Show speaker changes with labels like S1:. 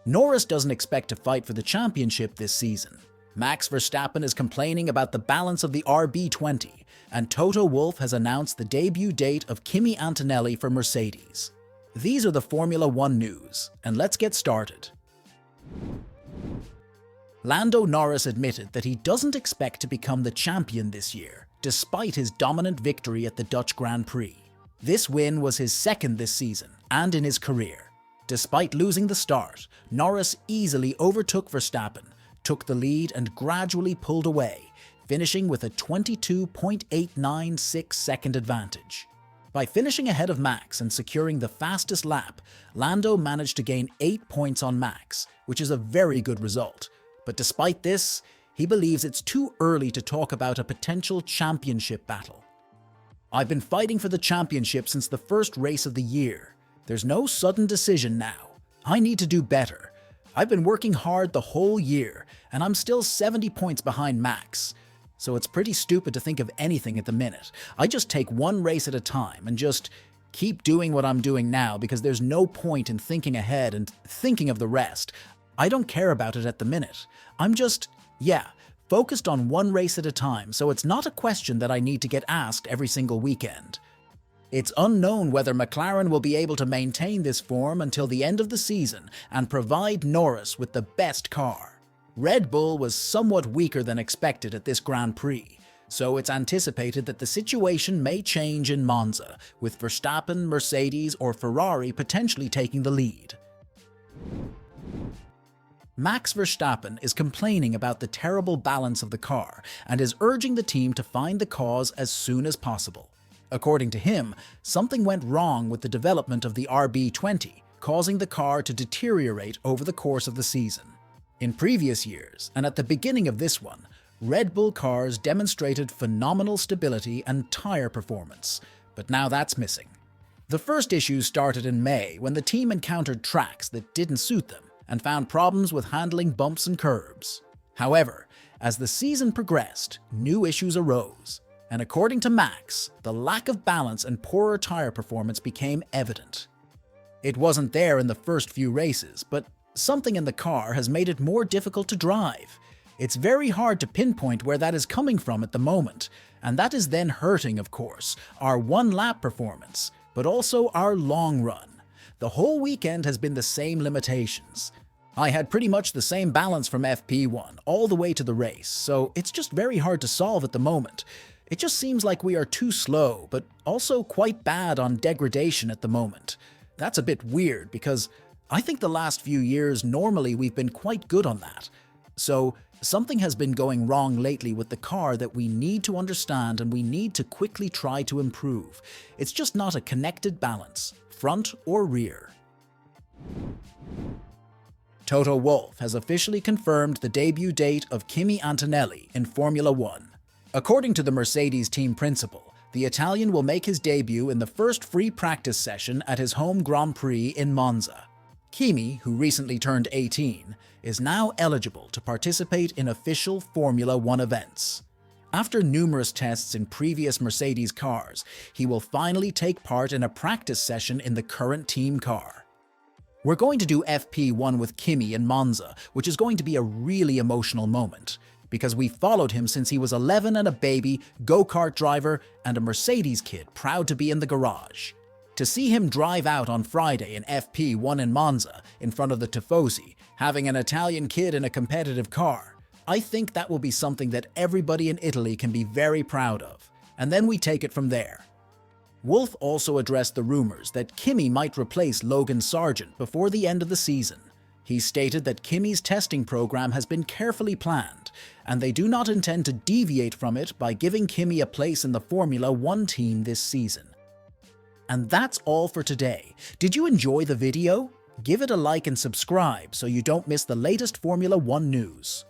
S1: Norris doesn't expect to fight for the championship this season. Max Verstappen is complaining about the balance of the RB20, and Toto Wolff has announced the debut date of Kimi Antonelli for Mercedes. These are the Formula One news, and let's get started. Lando Norris admitted that he doesn't expect to become the champion this year, despite his dominant victory at the Dutch Grand Prix. This win was his second this season, and in his career. Despite losing the start, Norris easily overtook Verstappen, took the lead and gradually pulled away, finishing with a 22.896-second advantage. By finishing ahead of Max and securing the fastest lap, Lando managed to gain 8 points on Max, which is a very good result. But despite this, he believes it's too early to talk about a potential championship battle. "I've been fighting for the championship since the first race of the year. There's no sudden decision now. I need to do better. I've been working hard the whole year, and I'm still 70 points behind Max. So it's pretty stupid to think of anything at the minute. I just take one race at a time and just keep doing what I'm doing now because there's no point in thinking ahead and thinking of the rest. I don't care about it at the minute. I'm just, focused on one race at a time, so it's not a question that I need to get asked every single weekend. It's unknown whether McLaren will be able to maintain this form until the end of the season and provide Norris with the best car. Red Bull was somewhat weaker than expected at this Grand Prix, so it's anticipated that the situation may change in Monza, with Verstappen, Mercedes, or Ferrari potentially taking the lead. Max Verstappen is complaining about the terrible balance of the car and is urging the team to find the cause as soon as possible. According to him, something went wrong with the development of the RB20, causing the car to deteriorate over the course of the season. In previous years, and at the beginning of this one, Red Bull cars demonstrated phenomenal stability and tire performance, but now that's missing. The first issues started in May when the team encountered tracks that didn't suit them and found problems with handling bumps and curbs. However, as the season progressed, new issues arose. And according to Max, the lack of balance and poorer tire performance became evident. It wasn't there in the first few races, but something in the car has made it more difficult to drive. It's very hard to pinpoint where that is coming from at the moment, and that is then hurting, of course, our one-lap performance, but also our long run. The whole weekend has been the same limitations. I had pretty much the same balance from FP1 all the way to the race, so it's just very hard to solve at the moment. It just seems like we are too slow, but also quite bad on degradation at the moment. That's a bit weird because I think the last few years normally we've been quite good on that. So something has been going wrong lately with the car that we need to understand and we need to quickly try to improve. It's just not a connected balance, front or rear. Toto Wolff has officially confirmed the debut date of Kimi Antonelli in Formula One. According to the Mercedes team principal, the Italian will make his debut in the first free practice session at his home Grand Prix in Monza. Kimi, who recently turned 18, is now eligible to participate in official Formula One events. After numerous tests in previous Mercedes cars, he will finally take part in a practice session in the current team car. We're going to do FP1 with Kimi in Monza, which is going to be a really emotional moment, because we followed him since he was 11 and a baby, go-kart driver, and a Mercedes kid proud to be in the garage. To see him drive out on Friday in FP1 in Monza, in front of the Tifosi, having an Italian kid in a competitive car, I think that will be something that everybody in Italy can be very proud of, and then we take it from there. Wolff also addressed the rumors that Kimi might replace Logan Sargent before the end of the season. He stated that Kimi's testing program has been carefully planned, and they do not intend to deviate from it by giving Kimi a place in the Formula One team this season. And that's all for today. Did you enjoy the video? Give it a like and subscribe so you don't miss the latest Formula One news.